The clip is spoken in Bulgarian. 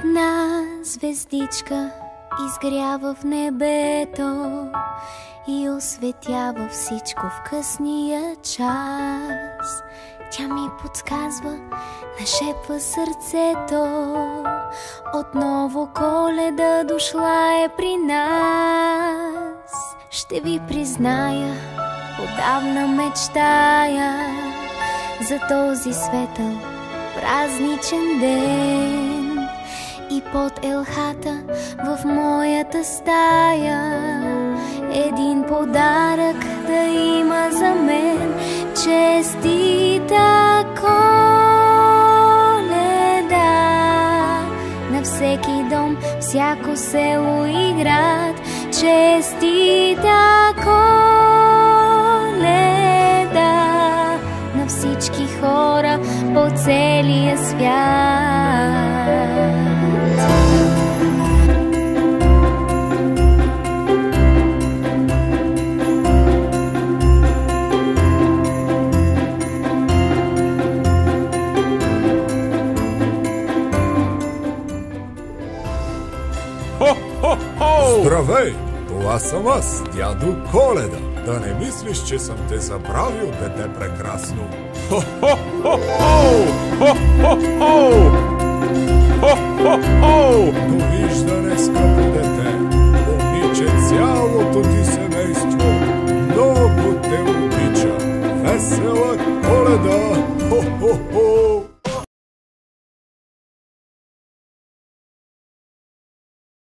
Една звездичка изгрява в небето и осветява всичко в късния час. Тя ми подсказва, нашепва сърцето, отново Коледа дошла е при нас. Ще ви призная, отдавна мечтая за този светъл празничен ден. И под елхата в моята стая един подарък да има за мен. Честита Коледа на всеки дом, всяко село и град. Честита Коледа на всички хора по целия свят. Здравей! Това съм аз, дядо Коледа. Да не мислиш, че съм те забравил, дете прекрасно. Довиждане, скъпо дете. Обича цялото ти семейство. Много те обича. Весела Коледа! Хо-хо-хо!